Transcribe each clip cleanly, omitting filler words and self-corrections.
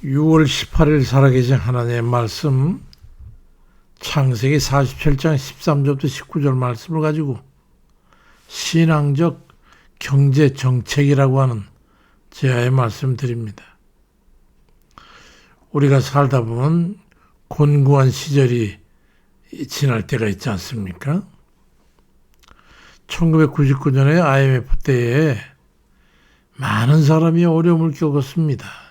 6월 18일 살아계신 하나님의 말씀 창세기 47장 13절부터 19절 말씀을 가지고 신앙적 경제 정책이라고 하는 제아의 말씀 드립니다. 우리가 살다 보면 곤고한 시절이 지날 때가 있지 않습니까? 1999년에 IMF 때에 많은 사람이 어려움을 겪었습니다.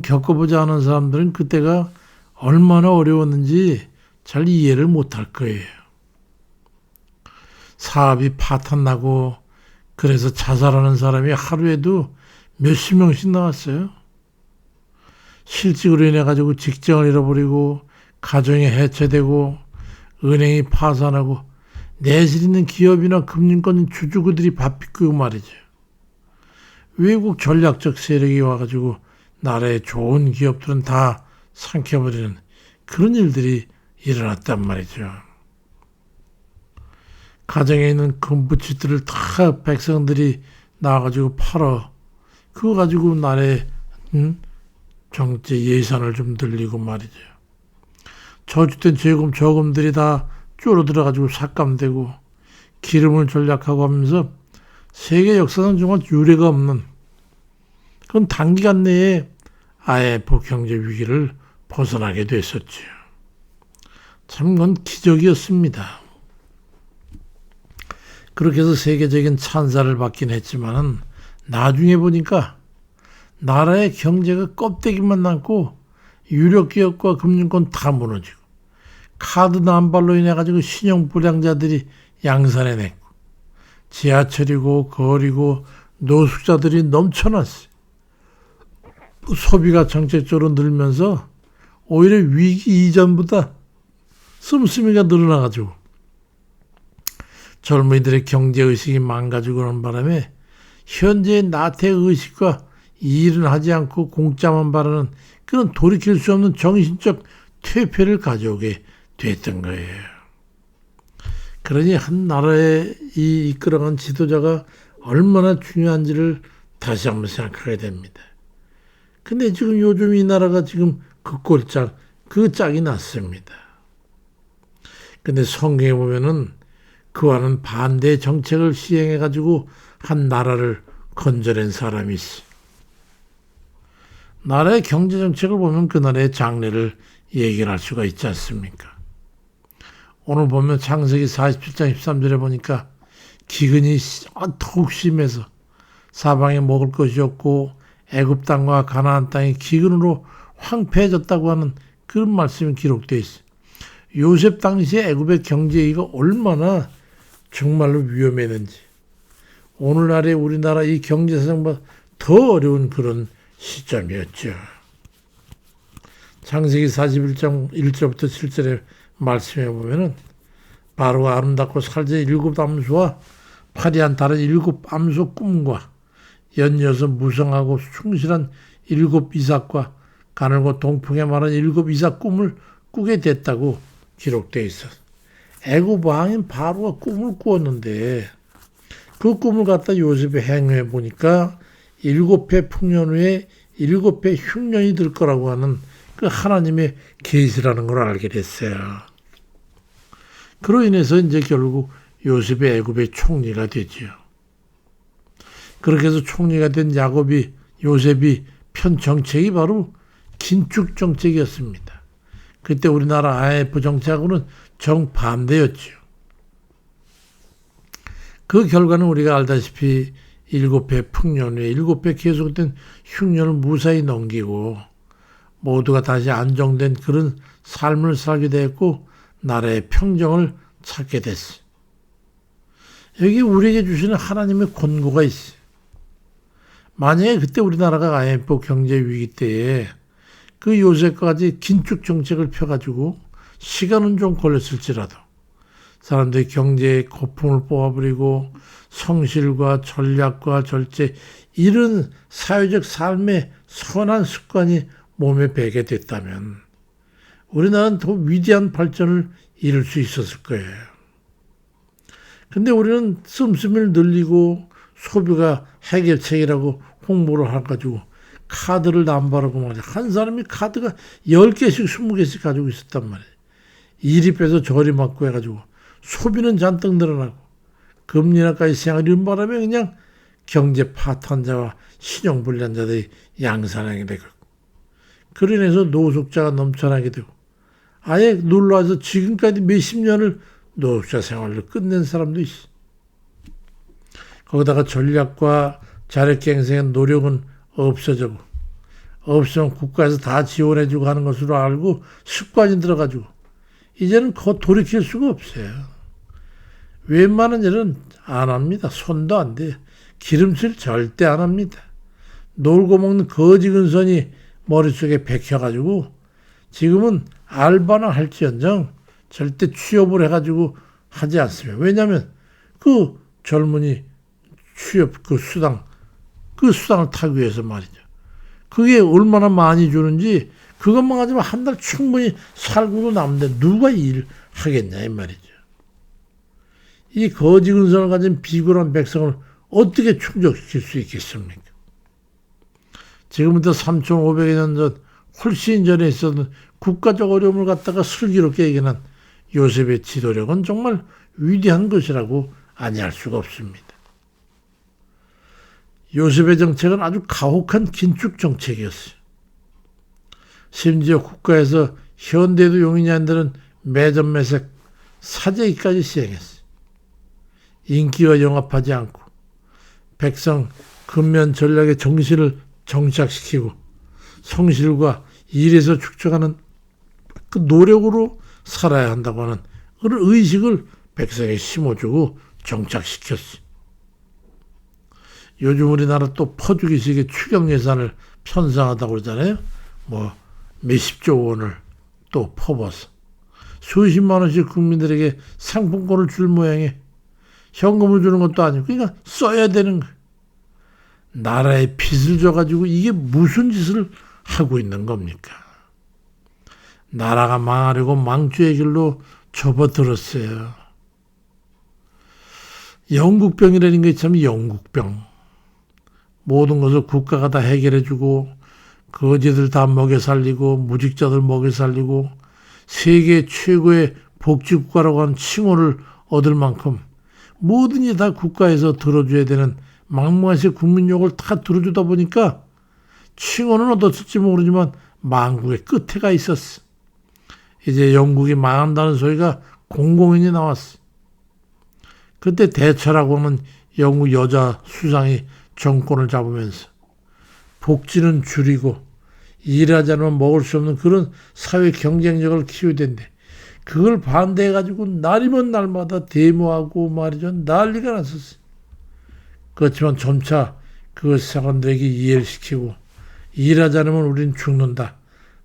겪어보지 않은 사람들은 그때가 얼마나 어려웠는지 잘 이해를 못할 거예요. 사업이 파탄나고 그래서 자살하는 사람이 하루에도 몇십 명씩 나왔어요. 실직으로 인해 가지고 직장을 잃어버리고 가정이 해체되고 은행이 파산하고 내실 있는 기업이나 금융권 주주들이 바삐끄고 말이죠. 외국 전략적 세력이 와가지고 나라의 좋은 기업들은 다 삼켜버리는 그런 일들이 일어났단 말이죠. 가정에 있는 금부치들을 다 백성들이 나와가지고 팔아 그거 가지고 나라의 정치 예산을 좀 늘리고 말이죠. 저주된 저금들이 다 줄어들어가지고 삭감되고 기름을 전략하고 하면서 세계 역사상 정말 유례가 없는 그건 단기간 내에 IMF 경제 위기를 벗어나게 됐었죠. 참 그건 기적이었습니다. 그렇게 해서 세계적인 찬사를 받긴 했지만은 나중에 보니까 나라의 경제가 껍데기만 남고 유력 기업과 금융권 다 무너지고 카드 남발로 인해 가지고 신용 불량자들이 양산해냈고 지하철이고 거리고 노숙자들이 넘쳐났어요. 소비가 정책적으로 늘면서 오히려 위기 이전보다 씀씀이가 늘어나가지고 젊은이들의 경제의식이 망가지고 그런 바람에 현재의 나태의식과 일은 하지 않고 공짜만 바라는 그런 돌이킬 수 없는 정신적 퇴폐를 가져오게 됐던 거예요. 그러니 한 나라에 이끌어간 지도자가 얼마나 중요한지를 다시 한번 생각하게 됩니다. 근데 지금 요즘 이 나라가 지금 그 짝이 났습니다. 근데 성경에 보면은 그와는 반대의 정책을 시행해가지고 한 나라를 건져낸 사람이 있어. 나라의 경제 정책을 보면 그 나라의 장래를 얘기할 수가 있지 않습니까? 오늘 보면 창세기 47장 13절에 보니까 기근이 더욱 심해서 사방에 먹을 것이 없고 애굽 땅과 가나안 땅이 기근으로 황폐해졌다고 하는 그런 말씀이 기록되어 있어요. 요셉 당시에 애굽의 경제위기가 얼마나 정말로 위험했는지 오늘날의 우리나라 이 경제상보다 더 어려운 그런 시점이었죠. 창세기 41장 1절부터 7절의 말씀에 보면은 바로가 아름답고 살제 7 암소와 화려한 다른 7 암소 꿈과 연이어서 무성하고 충실한 7 이삭과 가늘고 동풍에 말한 7 이삭 꿈을 꾸게 됐다고 기록되어 있어서 애굽 왕인 바로가 꿈을 꾸었는데 그 꿈을 갖다 요셉이 행해 보니까 7회 풍년 후에 7회 흉년이 들 거라고 하는 그 하나님의 계시라는 걸 알게 됐어요. 그로 인해서 이제 결국 요셉이 애굽의 총리가 되지요. 그렇게 해서 총리가 된 요셉이 편 정책이 바로 긴축 정책이었습니다. 그때 우리나라 IMF 정책하고는 정반대였죠. 그 결과는 우리가 알다시피 7회 풍년 후에 7회 계속된 흉년을 무사히 넘기고 모두가 다시 안정된 그런 삶을 살게 되었고 나라의 평정을 찾게 됐어요. 여기 우리에게 주시는 하나님의 권고가 있어요. 만약에 그때 우리나라가 IMF 경제 위기 때에 그 요셉까지 긴축 정책을 펴가지고 시간은 좀 걸렸을지라도 사람들이 경제의 거품을 뽑아버리고 성실과 전략과 절제 이런 사회적 삶의 선한 습관이 몸에 배게 됐다면 우리나라는 더 위대한 발전을 이룰 수 있었을 거예요. 근데 우리는 씀씀이를 늘리고 소비가 해결책이라고 홍보를 해가지고 카드를 남발하고 말이야. 한 사람이 카드가 10개씩 20개씩 가지고 있었단 말이야. 이리 빼서 저리 맞고 해가지고 소비는 잔뜩 늘어나고 금리나까지 생활이 이런 바람에 그냥 경제 파탄자와 신용불량자들이 양산하게 되고 그로 인해서 노숙자가 넘쳐나게 되고 아예 놀러와서 지금까지 몇십 년을 노숙자 생활을 끝낸 사람도 있어. 거기다가 전략과 자력갱생의 노력은 없어지고 없으면 국가에서 다 지원해주고 하는 것으로 알고 습관이 들어가지고 이제는 돌이킬 수가 없어요. 웬만한 일은 안 합니다. 손도 안 돼요. 기름칠 절대 안 합니다. 놀고 먹는 거지 근선이 머릿속에 박혀가지고 지금은 알바나 할지언정 절대 취업을 해가지고 하지 않습니다. 왜냐하면 그 젊은이 취업 그 수당을 타기 위해서 말이죠. 그게 얼마나 많이 주는지 그것만 가지고 한 달 충분히 살고도 남는데 누가 일을 하겠냐 이 말이죠. 이 거지 근성을 가진 비굴한 백성을 어떻게 충족시킬 수 있겠습니까? 지금부터 3,500여 년 전 훨씬 전에 있었던 국가적 어려움을 갖다가 슬기롭게 얘기한 요셉의 지도력은 정말 위대한 것이라고 아니할 수가 없습니다. 요셉의 정책은 아주 가혹한 긴축 정책이었어요. 심지어 국가에서 현대도 용인이 안 되는 매점매색 사재기까지 시행했어요. 인기와 영합하지 않고 백성 근면 전략의 정신을 정착시키고 성실과 일에서 축적하는 그 노력으로 살아야 한다고 하는 그런 의식을 백성에 심어주고 정착시켰어요. 요즘 우리나라 또 퍼주기식의 추경 예산을 편성하다고 그러잖아요. 뭐 몇십조 원을 또 퍼버서 수십만 원씩 국민들에게 상품권을 줄 모양에 현금을 주는 것도 아니고 그러니까 써야 되는 거예요. 나라에 빚을 져가지고 이게 무슨 짓을 하고 있는 겁니까? 나라가 망하려고 망주의 길로 접어들었어요. 영국병이라는 게 참 영국병. 모든 것을 국가가 다 해결해주고 거지들 다 먹여 살리고 무직자들 먹여 살리고 세계 최고의 복지국가라고 하는 칭호를 얻을 만큼 모든 게 다 국가에서 들어줘야 되는 막무가내 국민욕을 다 들어주다 보니까 칭호는 얻었을지 모르지만 망국의 끝에 가 있었어. 이제 영국이 망한다는 소리가 공공연히 나왔어. 그때 대처라고 하는 영국 여자 수상이 정권을 잡으면서 복지는 줄이고 일하지 않으면 먹을 수 없는 그런 사회 경쟁력을 키워야 된대. 그걸 반대해가지고 날이면 날마다 데모하고 말이죠. 난리가 났었어. 그렇지만 점차 그 사람들에게 이해를 시키고 일하지 않으면 우린 죽는다.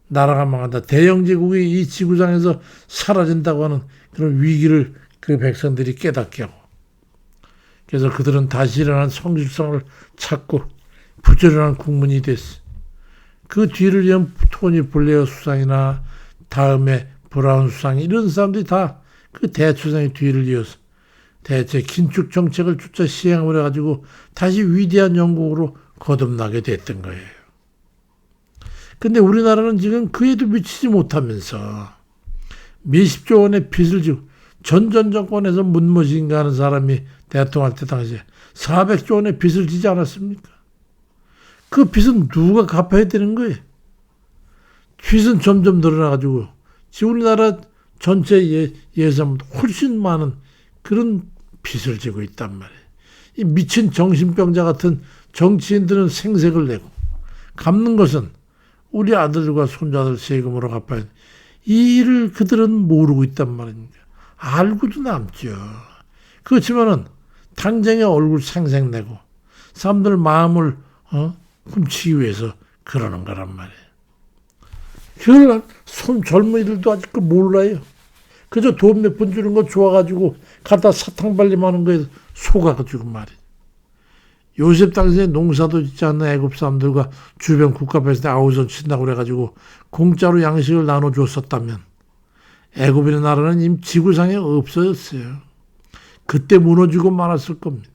나라가 망한다. 대영제국이 이 지구상에서 사라진다고 하는 그런 위기를 그 백성들이 깨닫게 하고 그래서 그들은 다시 일어난 성실성을 찾고 부지런한 국민이 됐어. 그 뒤를 이은 토니 블레어 수상이나 다음에 브라운 수상 이런 사람들이 다 그 대추상의 뒤를 이어서 대체 긴축 정책을 주차 시행을 해가지고 다시 위대한 영국으로 거듭나게 됐던 거예요. 근데 우리나라는 지금 그에도 미치지 못하면서 몇십조 원의 빚을 지고 전 정권에서 문무신가 하는 사람이 대통령 할 때 당시에 400조 원의 빚을 지지 않았습니까? 그 빚은 누가 갚아야 되는 거예요? 빚은 점점 늘어나가지고 지금 우리나라 전체 예산보다 훨씬 많은 그런 빚을 지고 있단 말이에요. 이 미친 정신병자 같은 정치인들은 생색을 내고 갚는 것은 우리 아들과 손자들 세금으로 갚아야 돼. 이 일을 그들은 모르고 있단 말입니다. 알고도 남죠. 그렇지만은 당장에 얼굴 생색내고 사람들 마음을 훔치기 위해서 그러는 거란 말이에요. 그걸 젊은이들도 아직 그 몰라요. 그저 돈 몇 푼 주는 거 좋아가지고 갖다 사탕 발림하는 거에 속아가지고 말이에요. 요셉 당시에 농사도 짓지 않는 애굽 사람들과 주변 국가에서 아우성 친다고 그래가지고 공짜로 양식을 나눠줬었다면 애굽이라는 나라는 이미 지구상에 없어졌어요. 그때 무너지고 말았을 겁니다.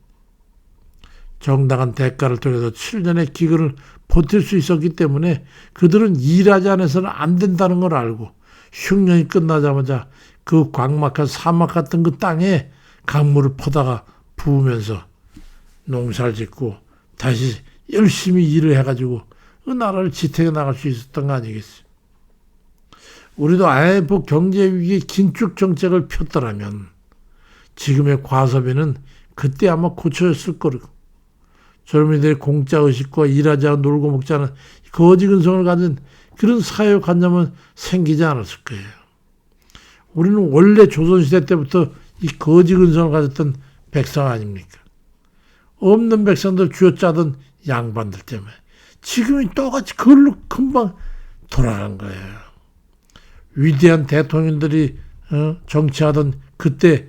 정당한 대가를 통해서 7년의 기근을 버틸 수 있었기 때문에 그들은 일하지 않아서는 안 된다는 걸 알고 흉년이 끝나자마자 그 광막한 사막 같은 그 땅에 강물을 퍼다가 부으면서 농사를 짓고 다시 열심히 일을 해가지고 그 나라를 지탱해 나갈 수 있었던 거 아니겠어요? 우리도 IMF 경제위기 긴축 정책을 폈더라면 지금의 과소비는 그때 아마 고쳐졌을 거고 젊은이들의 공짜의식과 일하지 않고 놀고 먹자는 거지근성을 가진 그런 사회관념은 생기지 않았을 거예요. 우리는 원래 조선시대 때부터 이 거지근성을 가졌던 백성 아닙니까? 없는 백성들 쥐어짜던 양반들 때문에 지금이 똑같이 그걸로 금방 돌아간 거예요. 위대한 대통령들이 정치하던 그때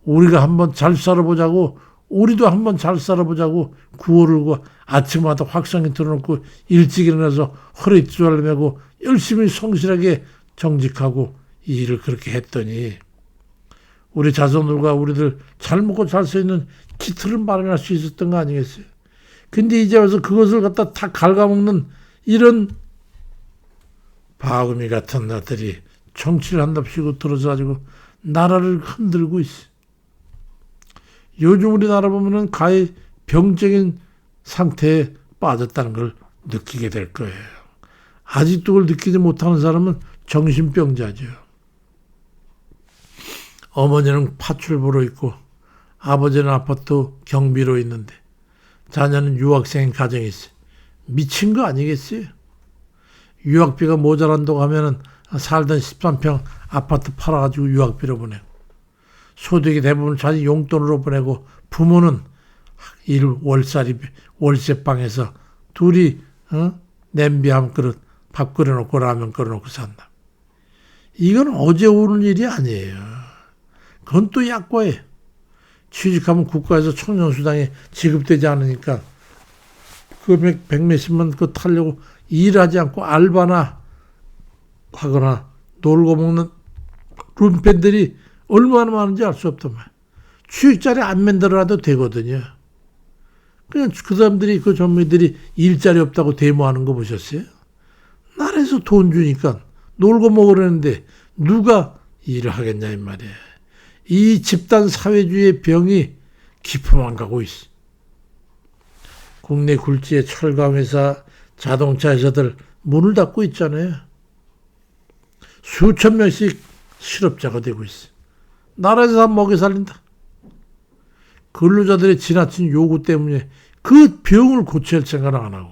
우리가 한번 잘 살아보자고 우리도 한번 잘 살아보자고 구호를 아침마다 확성기 틀어놓고 일찍 일어나서 허리 뚜잘 매고 열심히 성실하게 정직하고 이 일을 그렇게 했더니 우리 자손들과 우리들 잘 먹고 잘 수 있는 기틀을 마련할 수 있었던 거 아니겠어요? 근데 이제 와서 그것을 갖다 다 갉아먹는 이런 바구미 같은 나들이 정치를 한답시고 들어서 가지고 나라를 흔들고 있어. 요즘 우리나라 보면은 가히 병적인 상태에 빠졌다는 걸 느끼게 될 거예요. 아직도 그걸 느끼지 못하는 사람은 정신병자죠. 어머니는 파출부로 있고 아버지는 아파트 경비로 있는데 자녀는 유학생 가정에 있어요. 미친 거 아니겠어요? 유학비가 모자란다고 하면은 살던 13평 아파트 팔아가지고 유학비로 보내고 소득이 대부분 자기 용돈으로 보내고 부모는 월살이 월세방에서 둘이 냄비 한 그릇 밥 끓여놓고 라면 끓여놓고 산다. 이건 어제 오는 일이 아니에요. 그건 또 약과예요. 취직하면 국가에서 청년수당이 지급되지 않으니까 그 백몇십만 그거 타려고 일하지 않고 알바나 하거나 놀고 먹는 룸팬들이 얼마나 많은지 알 수 없단 말이야. 취직자리 안 만들어라도 되거든요. 그냥 그 사람들이 그 전문들이 일자리 없다고 데모하는 거 보셨어요? 나라에서 돈 주니까 놀고 먹으려는데 누가 일을 하겠냐 이 말이에요. 이 집단 사회주의의 병이 깊어만 가고 있어. 국내 굴지의 철강회사, 자동차 회사들 문을 닫고 있잖아요. 수천 명씩 실업자가 되고 있어. 나라에서 다 먹여 살린다. 근로자들의 지나친 요구 때문에 그 병을 고칠 생각을 안 하고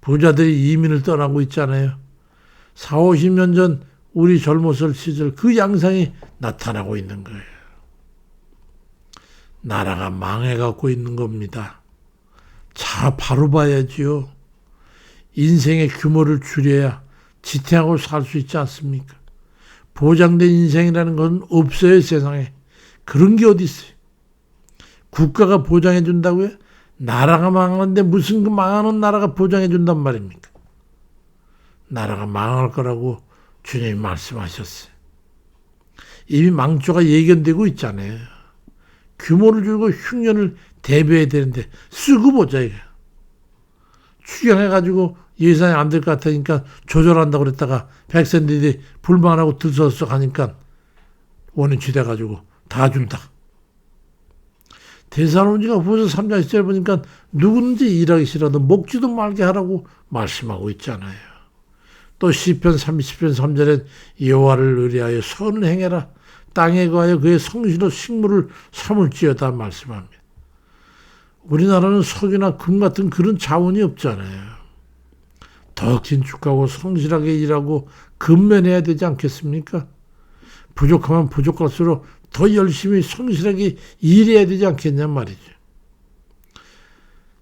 부자들이 이민을 떠나고 있잖아요. 4, 50년 전 우리 젊었을 시절 그 양상이 나타나고 있는 거예요. 나라가 망해갖고 있는 겁니다. 자, 바로 봐야지요. 인생의 규모를 줄여야 지탱하고 살 수 있지 않습니까? 보장된 인생이라는 건 없어요, 세상에. 그런 게 어디 있어요? 국가가 보장해 준다고요? 나라가 망하는데 무슨 그 망하는 나라가 보장해 준단 말입니까? 나라가 망할 거라고 주님이 말씀하셨어요. 이미 망조가 예견되고 있잖아요. 규모를 줄이고 흉년을 대비해야 되는데 쓰고 보자 이거. 추경해가지고 예산이 안 될 것 같으니까 조절한다고 그랬다가 백성들이 불만하고 들썩들썩 하니까 원인치 돼가지고 다 준다. 데살로니가 후서 3장 10절 보니까 누구든지 일하기 싫어도 먹지도 말게 하라고 말씀하고 있잖아요. 또 시편 30편 3절엔 여호와를 의뢰하여 선을 행해라. 땅에 거하여 그의 성실로 식물을 삼을지어다 말씀합니다. 우리나라는 석유나 금 같은 그런 자원이 없잖아요. 더 긴축하고 성실하게 일하고 근면해야 되지 않겠습니까? 부족하면 부족할수록 더 열심히 성실하게 일해야 되지 않겠냐 말이죠.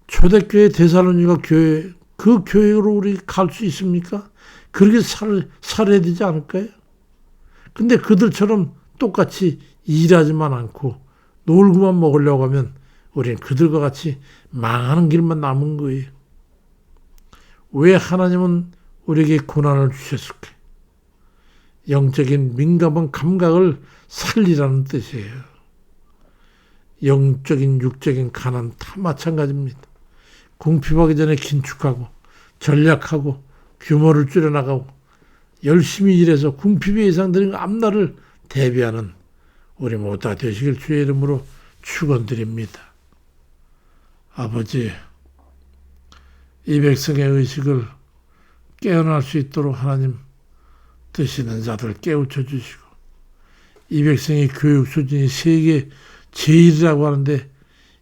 초대교회 데살로니가 교회, 그 교회로 우리 갈 수 있습니까? 그렇게 살아야 되지 않을까요? 근데 그들처럼 똑같이 일하지만 않고 놀고만 먹으려고 하면 우리는 그들과 같이 망하는 길만 남은 거예요. 왜 하나님은 우리에게 고난을 주셨을까? 영적인 민감한 감각을 살리라는 뜻이에요. 영적인 육적인 가난 다 마찬가지입니다. 궁핍하기 전에 긴축하고 전략하고 규모를 줄여나가고 열심히 일해서 궁핍이 예상되는 앞날을 대비하는 우리 모두가 되시길 주의 이름으로 축원드립니다. 아버지, 이 백성의 의식을 깨어날 수 있도록 하나님 드시는 자들 깨우쳐 주시고, 이 백성의 교육 수준이 세계 제일이라고 하는데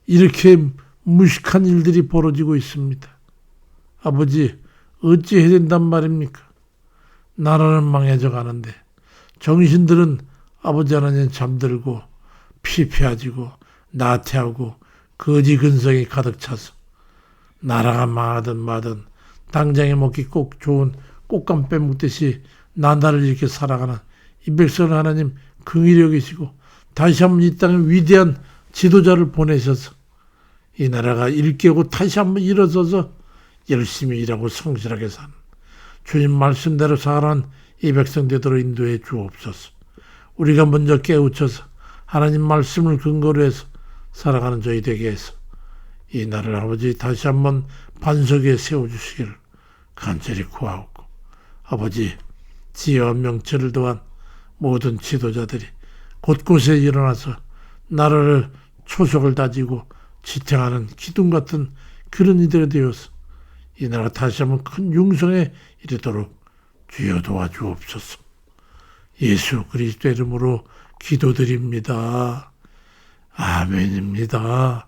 이렇게 무식한 일들이 벌어지고 있습니다. 아버지, 어찌 해야 된단 말입니까? 나라는 망해져 가는데 정신들은 아버지 하나님 잠들고 피폐해지고 나태하고 거지 근성이 가득 차서 나라가 망하든 마든 당장에 먹기 꼭 좋은 꽃감 빼먹듯이 나날을 이렇게 살아가는 이 백성을 하나님 긍휼히 여기시고 다시 한번 이 땅에 위대한 지도자를 보내셔서 이 나라가 일깨고 다시 한번 일어서서 열심히 일하고 성실하게 사는 주님 말씀대로 살아가는 이 백성 되도록 인도해 주옵소서. 우리가 먼저 깨우쳐서 하나님 말씀을 근거로 해서 살아가는 저희 되게 해서 이 나라를 아버지 다시 한번 반석 위에 세워주시기를 간절히 구하옵고, 아버지 지혜와 명철을 더한 모든 지도자들이 곳곳에 일어나서 나라를 초석을 다지고 지탱하는 기둥 같은 그런 이들이 되어서 이 나라 다시 한번 큰 융성에 이르도록 주여 도와주옵소서. 예수 그리스도 이름으로 기도드립니다. 아멘입니다.